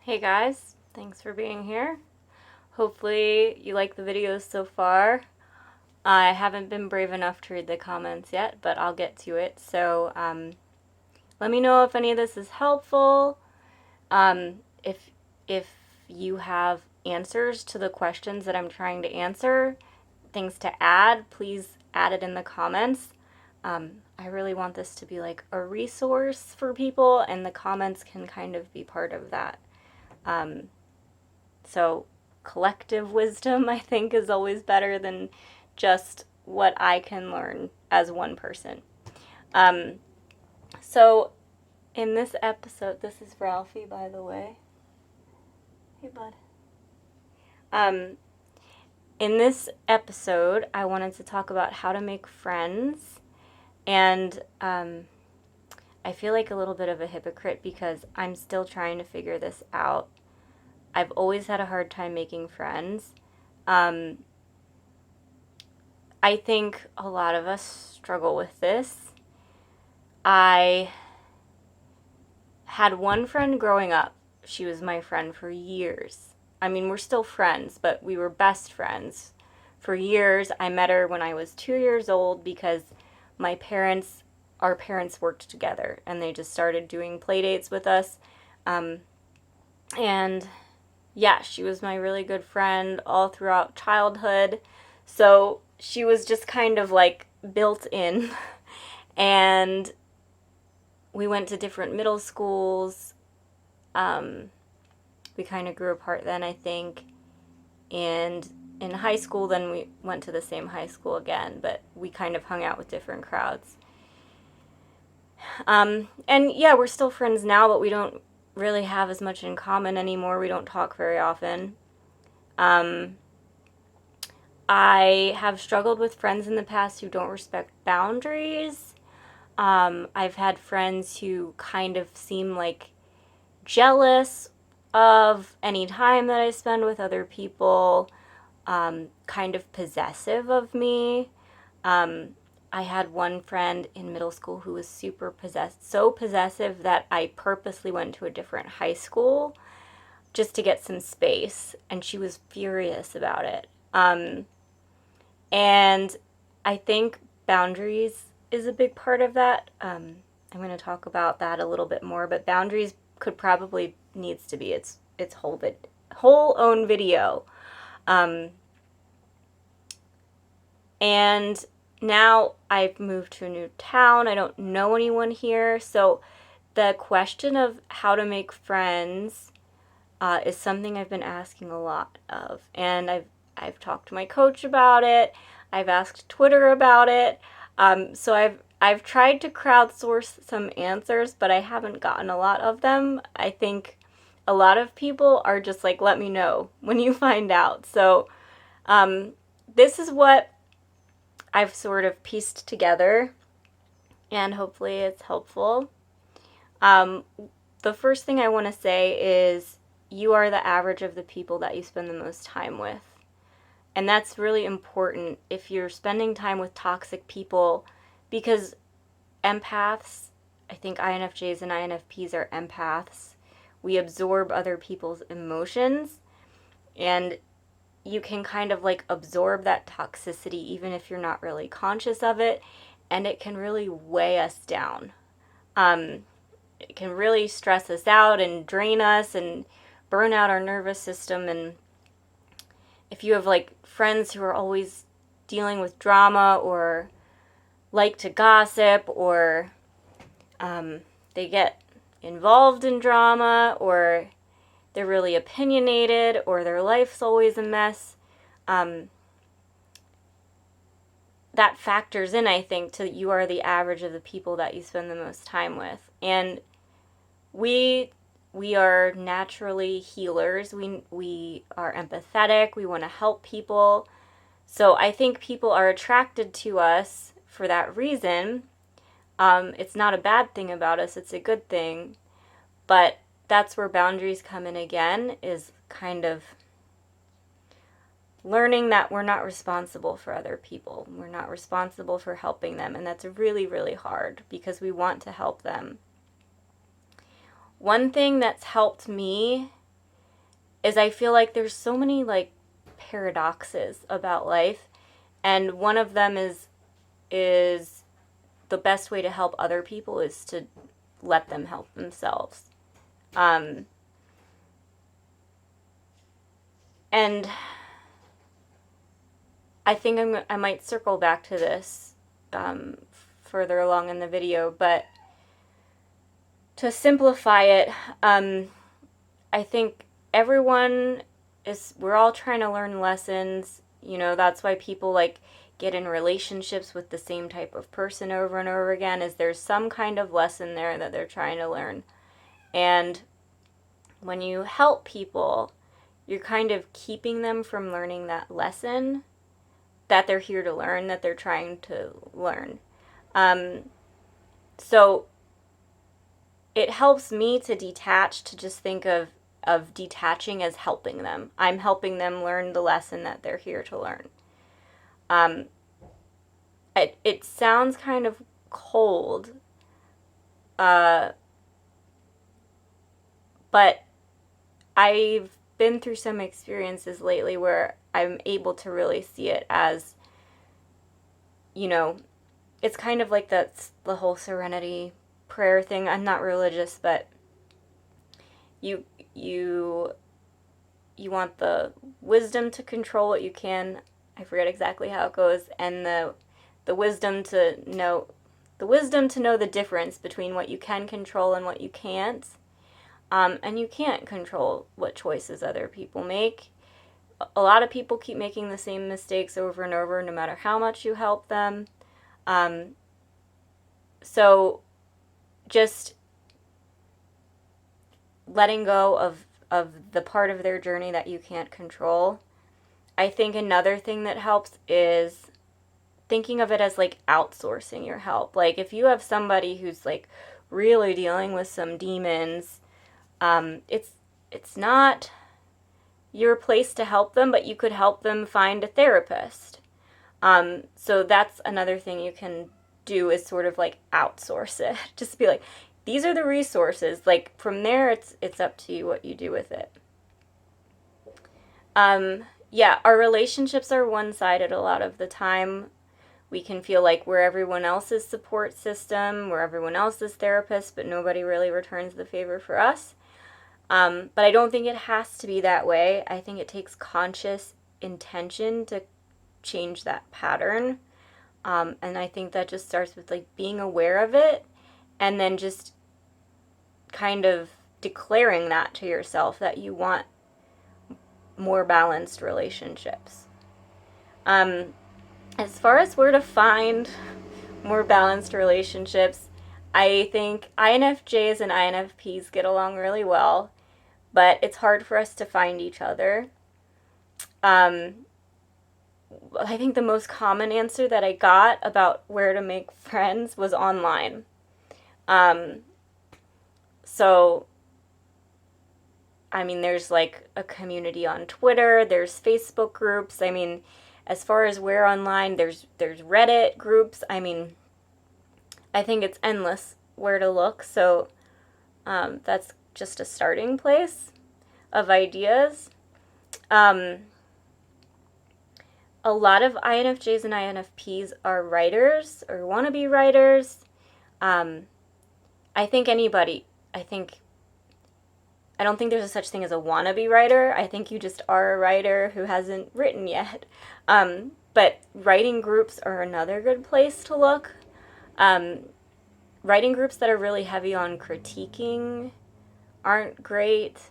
Hey guys, thanks for being here. Hopefully you like the videos so far. I haven't been brave enough to read the comments yet, but I'll get to it. So let me know if any of this is helpful. If you have answers to the questions that I'm trying to answer, things to add, please add it in the comments. I really want this to be like a resource for people, and the comments can kind of be part of that. So collective wisdom, I think, is always better than just what I can learn as one person. So in this episode, this is Ralphie, by the way. Hey, bud. In this episode, I wanted to talk about how to make friends, and I feel like a little bit of a hypocrite because I'm still trying to figure this out. I've always had a hard time making friends. I think a lot of us struggle with this. I had one friend growing up. She was my friend for years. I mean, we're still friends, but we were best friends for years. I met her when I was 2 years old because our parents worked together, and they just started doing play dates with us. And yeah, she was my really good friend all throughout childhood. So she was just kind of like built in. And we went to different middle schools. We kind of grew apart then, I think. And in high school, then we went to the same high school again, but we kind of hung out with different crowds. And yeah, we're still friends now, but we don't really have as much in common anymore. We don't talk very often. I have struggled with friends in the past who don't respect boundaries. I've had friends who kind of seem like jealous of any time that I spend with other people, kind of possessive of me. I had one friend in middle school who was so possessive that I purposely went to a different high school just to get some space, and she was furious about it. And I think boundaries is a big part of that. I'm going to talk about that a little bit more, but boundaries needs to be its whole own video. And now I've moved to a new town. I don't know anyone here, so the question of how to make friends is something I've been asking a lot of, and I've talked to my coach about it. I've asked Twitter about it. So I've tried to crowdsource some answers, but I haven't gotten a lot of them. I think a lot of people are just like, let me know when you find out. So this is what I've sort of pieced together, and hopefully it's helpful. The first thing I want to say is you are the average of the people that you spend the most time with. And that's really important if you're spending time with toxic people, because empaths, I think INFJs and INFPs are empaths. We absorb other people's emotions, and you can kind of like absorb that toxicity even if you're not really conscious of it, and it can really weigh us down. It can really stress us out and drain us and burn out our nervous system. And if you have like friends who are always dealing with drama or like to gossip, or they get involved in drama, or they're really opinionated, or their life's always a mess, that factors in, I think, to you are the average of the people that you spend the most time with. And we are naturally healers. We are empathetic. We want to help people. So I think people are attracted to us for that reason. It's not a bad thing about us. It's a good thing. But that's where boundaries come in again, is kind of learning that we're not responsible for other people. We're not responsible for helping them. And that's really, really hard because we want to help them. One thing that's helped me is I feel like there's so many like paradoxes about life, and one of them is the best way to help other people is to let them help themselves. And I think I might circle back to this further along in the video, but to simplify it, I think we're all trying to learn lessons. You know, that's why people like get in relationships with the same type of person over and over again, is there's some kind of lesson there that they're trying to learn. And when you help people, you're kind of keeping them from learning that lesson that they're here to learn, that they're trying to learn. So it helps me to detach, to just think of detaching as helping them. I'm helping them learn the lesson that they're here to learn. It sounds kind of cold, but I've been through some experiences lately where I'm able to really see it as, you know, it's kind of like that's the whole serenity prayer thing. I'm not religious, but you want the wisdom to control what you can. I forget exactly how it goes, and the wisdom to know the difference between what you can control and what you can't. And you can't control what choices other people make. A lot of people keep making the same mistakes over and over, no matter how much you help them. So just letting go of the part of their journey that you can't control. I think another thing that helps is thinking of it as like outsourcing your help. Like if you have somebody who's like really dealing with some demons, it's not your place to help them, but you could help them find a therapist. So that's another thing you can do, is sort of like outsource it. Just be like, these are the resources. Like from there, it's up to you what you do with it. Yeah, our relationships are one-sided a lot of the time. We can feel like we're everyone else's support system, we're everyone else's therapist, but nobody really returns the favor for us. But I don't think it has to be that way. I think it takes conscious intention to change that pattern. And I think that just starts with like being aware of it, and then just kind of declaring that to yourself that you want more balanced relationships. As far as where to find more balanced relationships, I think INFJs and INFPs get along really well, but it's hard for us to find each other. I think the most common answer that I got about where to make friends was online. So, I mean, there's like a community on Twitter, there's Facebook groups. I mean, as far as where online, there's Reddit groups. I mean, I think it's endless where to look. So, that's just a starting place of ideas. A lot of INFJs and INFPs are writers or want to be writers. I think I don't think there's a such thing as a wannabe writer. I think you just are a writer who hasn't written yet. But writing groups are another good place to look. Writing groups that are really heavy on critiquing aren't great.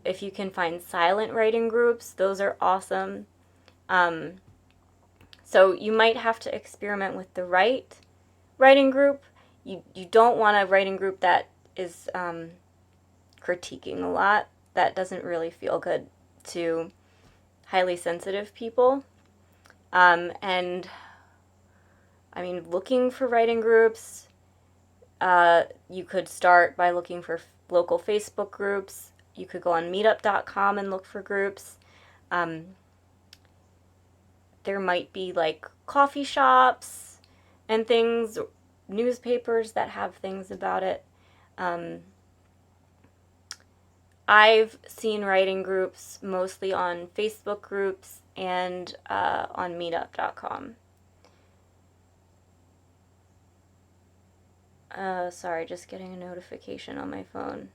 If you can find silent writing groups, those are awesome. So you might have to experiment with the right writing group. You don't want a writing group that is critiquing a lot. That doesn't really feel good to highly sensitive people. And I mean, looking for writing groups, you could start by looking for local Facebook groups. You could go on meetup.com and look for groups. There might be like coffee shops and things, newspapers that have things about it. I've seen writing groups mostly on Facebook groups and on meetup.com. Sorry, just getting a notification on my phone.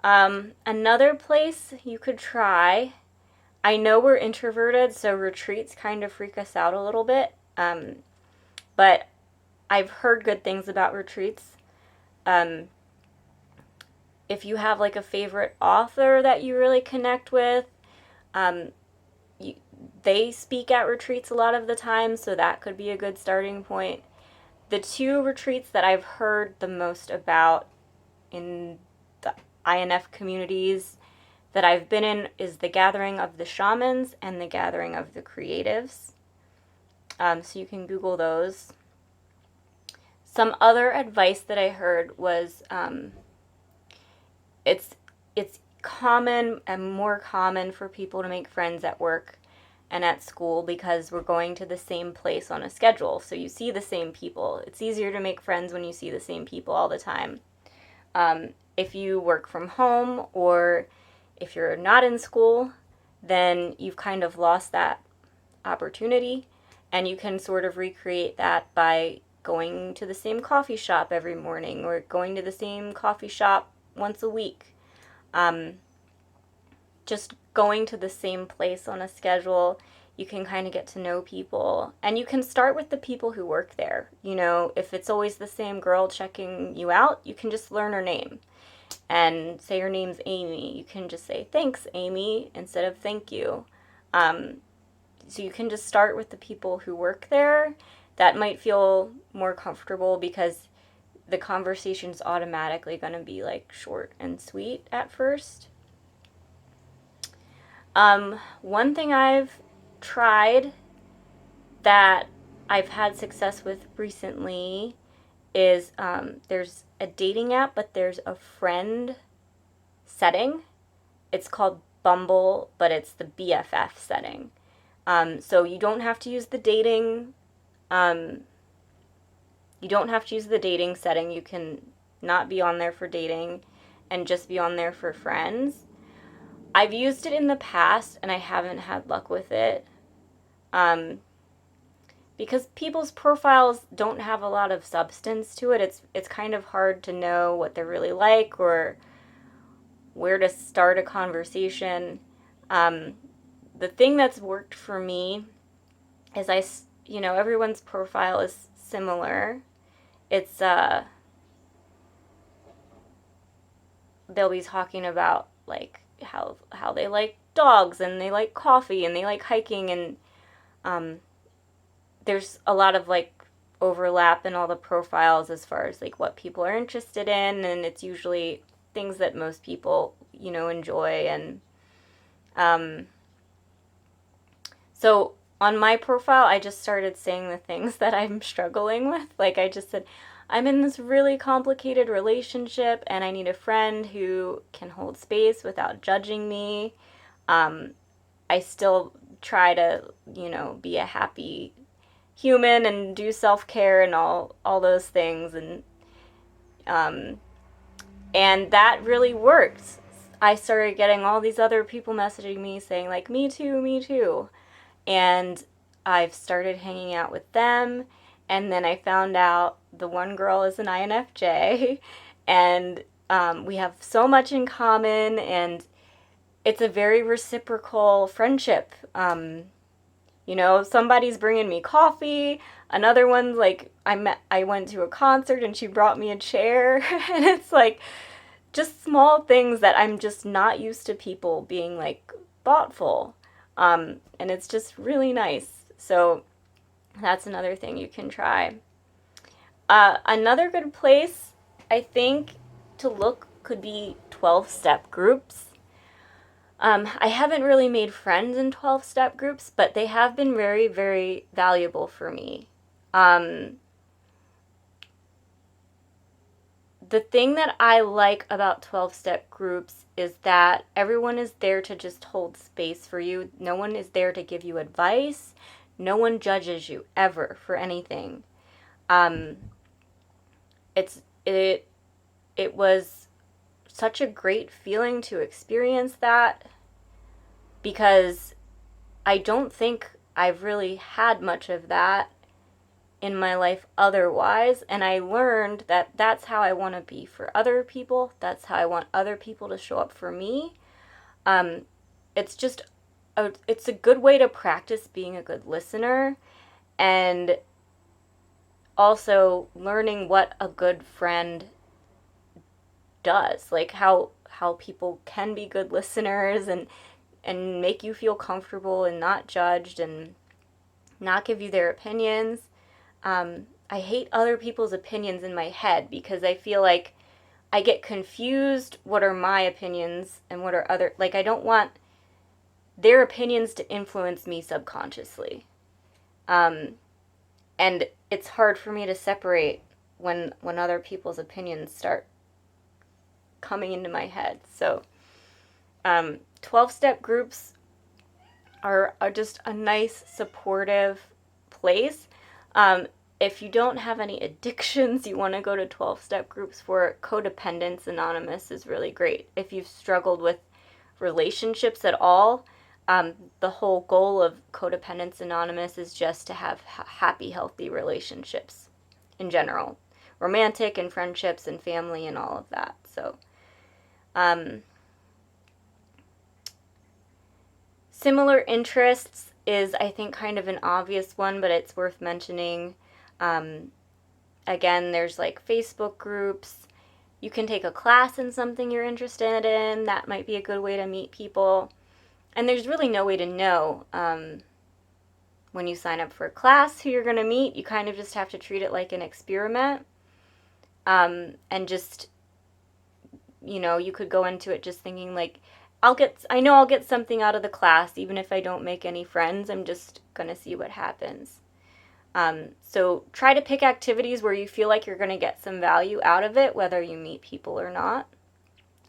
Another place you could try, I know we're introverted, so retreats kind of freak us out a little bit, but I've heard good things about retreats. If you have like a favorite author that you really connect with, they speak at retreats a lot of the time, so that could be a good starting point. The two retreats that I've heard the most about in the INF communities that I've been in is the Gathering of the Shamans and the Gathering of the Creatives. So you can Google those. Some other advice that I heard was it's common and more common for people to make friends at work and at school because we're going to the same place on a schedule. So you see the same people. It's easier to make friends when you see the same people all the time. If you work from home or if you're not in school, then you've kind of lost that opportunity, and you can sort of recreate that by going to the same coffee shop every morning or going to the same coffee shop once a week. Just going to the same place on a schedule, you can kind of get to know people, and you can start with the people who work there. You know, if it's always the same girl checking you out, you can just learn her name and say her name's Amy. You can just say, thanks, Amy, instead of thank you. So you can just start with the people who work there. That might feel more comfortable because the conversation's automatically going to be like short and sweet at first. One thing I've tried that I've had success with recently is there's a dating app, but there's a friend setting. It's called Bumble, but it's the BFF setting. So you don't have to use the dating. You don't have to use the dating setting. You can not be on there for dating and just be on there for friends. I've used it in the past and I haven't had luck with it. Because people's profiles don't have a lot of substance to it. It's kind of hard to know what they're really like or where to start a conversation. The thing that's worked for me is everyone's profile is similar. It's they'll be talking about like how they like dogs and they like coffee and they like hiking, and there's a lot of like overlap in all the profiles as far as like what people are interested in, and it's usually things that most people enjoy. And so on my profile I just started saying the things that I'm struggling with. Like I just said, I'm in this really complicated relationship and I need a friend who can hold space without judging me. I still try to be a happy human and do self-care and all those things, and that really worked. I started getting all these other people messaging me saying like, me too, and I've started hanging out with them, and then I found out the one girl is an INFJ, and we have so much in common, and it's a very reciprocal friendship. Somebody's bringing me coffee. Another one's like, I went to a concert and she brought me a chair. And it's like just small things that I'm just not used to people being like thoughtful. And it's just really nice. So that's another thing you can try. Another good place, I think, to look could be 12-step groups. I haven't really made friends in 12-step groups, but they have been very, very valuable for me. The thing that I like about 12-step groups is that everyone is there to just hold space for you. No one is there to give you advice. No one judges you ever for anything. It was such a great feeling to experience that, because I don't think I've really had much of that in my life otherwise. And I learned that that's how I want to be for other people. That's how I want other people to show up for me. It's just, it's a good way to practice being a good listener, and also learning what a good friend does, like how people can be good listeners and make you feel comfortable and not judged and not give you their opinions. I hate other people's opinions in my head, because I feel like I get confused. What are my opinions and what are other, like, I don't want their opinions to influence me subconsciously. And it's hard for me to separate when other people's opinions start coming into my head. So 12-step groups are just a nice, supportive place. If you don't have any addictions you want to go to 12-step groups for, Codependence Anonymous is really great. If you've struggled with relationships at all, the whole goal of Codependence Anonymous is just to have happy, healthy relationships in general. Romantic and friendships and family and all of that. So, similar interests is, I think, kind of an obvious one, but it's worth mentioning. Again, there's like Facebook groups. You can take a class in something you're interested in. That might be a good way to meet people. And there's really no way to know when you sign up for a class who you're going to meet. You kind of just have to treat it like an experiment. And just, you could go into it just thinking like, I know I'll get something out of the class, even if I don't make any friends. I'm just going to see what happens. So try to pick activities where you feel like you're going to get some value out of it, whether you meet people or not.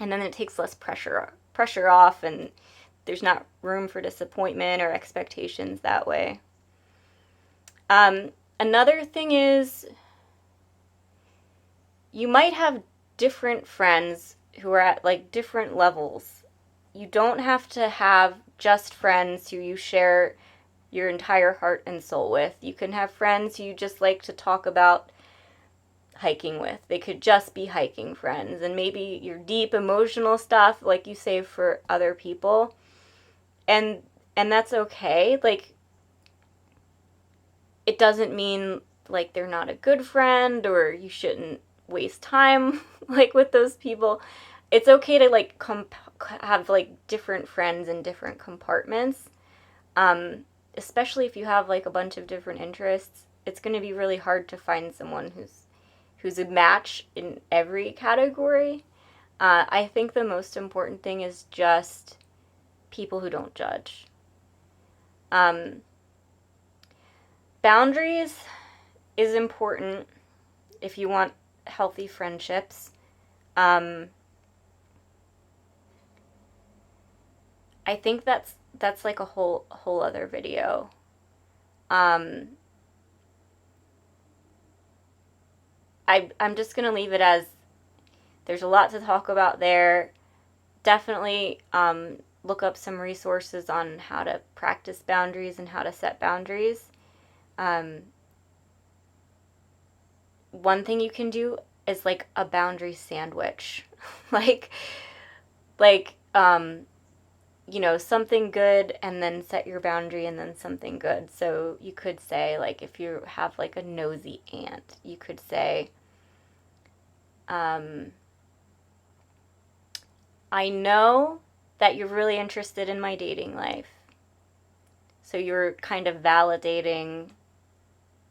And then it takes less pressure off, and there's not room for disappointment or expectations that way. Another thing is, you might have different friends who are at like different levels. You don't have to have just friends who you share your entire heart and soul with. You can have friends who you just like to talk about hiking with. They could just be hiking friends, and maybe your deep emotional stuff like you save for other people. And that's okay. Like, it doesn't mean like they're not a good friend or you shouldn't waste time like with those people. It's okay to like have like different friends in different compartments. Especially if you have like a bunch of different interests, it's going to be really hard to find someone who's a match in every category. I think the most important thing is just people who don't judge. Boundaries is important if you want healthy friendships. I think that's like a whole other video. I'm just gonna leave it as there's a lot to talk about there. Definitely look up some resources on how to practice boundaries and how to set boundaries. One thing you can do is like a boundary sandwich. like something good and then set your boundary and then something good. So you could say, like, if you have like a nosy aunt, you could say, I know that you're really interested in my dating life. So you're kind of validating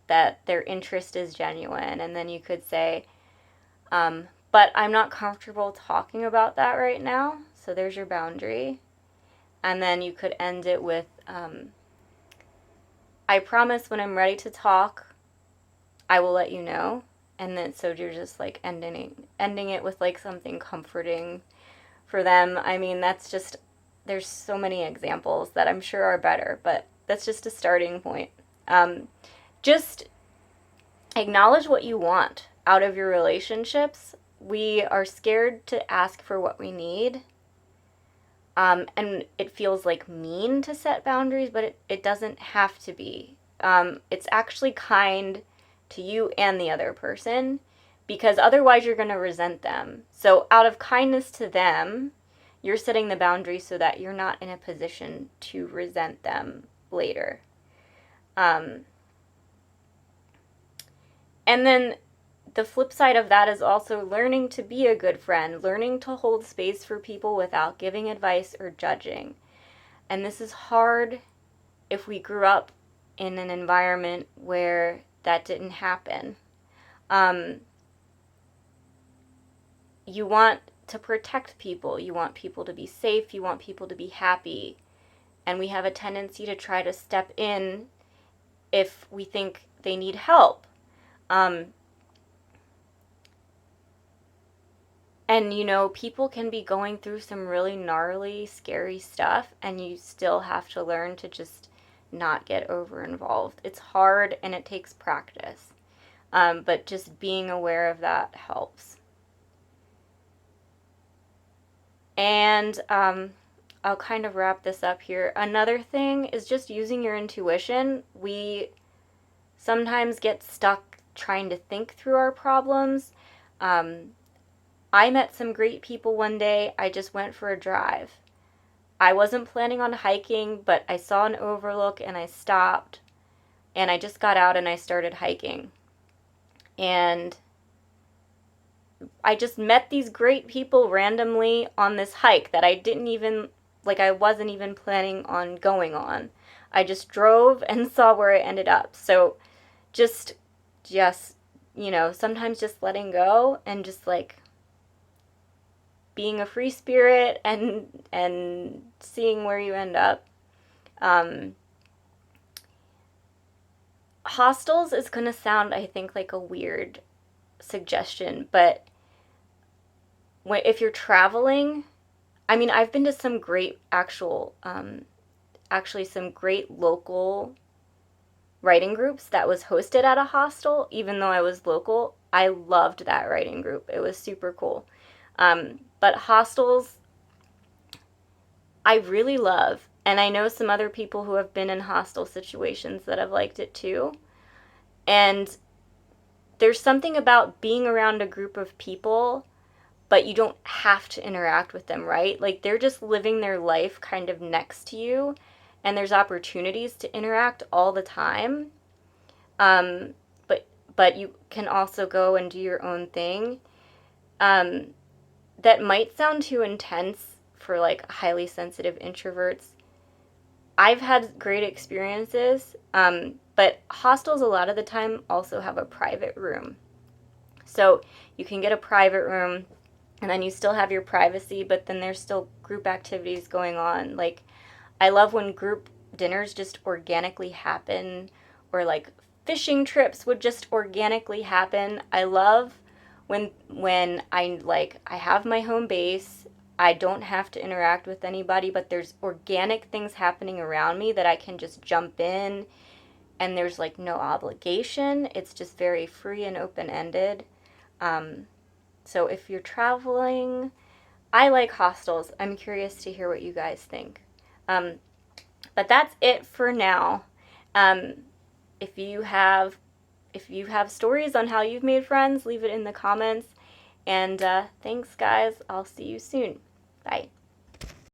that their interest is genuine. And then you could say, but I'm not comfortable talking about that right now. So there's your boundary. And then you could end it with, I promise when I'm ready to talk, I will let you know. And then so you're just like ending it with like something comforting for them. I mean, that's just, there's so many examples that I'm sure are better, but that's just a starting point. Just acknowledge what you want out of your relationships we are scared to ask for what we need. And it feels like mean to set boundaries, but it doesn't have to be. It's actually kind to you and the other person, because otherwise you're going to resent them. So out of kindness to them, you're setting the boundary so that you're not in a position to resent them later. And then the flip side of that is also learning to be a good friend, learning to hold space for people without giving advice or judging. And this is hard if we grew up in an environment where that didn't happen. You want to protect people. You want people to be safe. You want people to be happy. And we have a tendency to try to step in if we think they need help. And, you know, people can be going through some really gnarly, scary stuff, and you still have to learn to just not get over involved. It's hard and it takes practice. But just being aware of that helps. And I'll kind of wrap this up here. Another thing is just using your intuition. We sometimes get stuck trying to think through our problems. I met some great people one day. I just went for a drive. I wasn't planning on hiking, but I saw an overlook and I stopped. And I just got out and I started hiking. And I just met these great people randomly on this hike that I wasn't even planning on going on. I just drove and saw where I ended up. So just, you know, sometimes just letting go and just like being a free spirit and seeing where you end up. Hostels is going to sound, I think, like a weird suggestion, but if you're traveling, I mean, I've been to some great actually some great local writing groups that was hosted at a hostel, even though I was local. I loved that writing group. It was super cool. But hostels, I really love, and I know some other people who have been in hostel situations that have liked it too. And there's something about being around a group of people, but you don't have to interact with them, right? Like they're just living their life kind of next to you, and there's opportunities to interact all the time. But you can also go and do your own thing. That might sound too intense for like highly sensitive introverts. I've had great experiences, but hostels a lot of the time also have a private room. So you can get a private room and then you still have your privacy, but then there's still group activities going on. Like, I love when group dinners just organically happen, or like fishing trips would just organically happen. I love when I have my home base, I don't have to interact with anybody, but there's organic things happening around me that I can just jump in, and there's like no obligation. It's just very free and open-ended. So if you're traveling, I like hostels. I'm curious to hear what you guys think. But that's it for now. If you have stories on how you've made friends, leave it in the comments. And thanks, guys. I'll see you soon. Bye.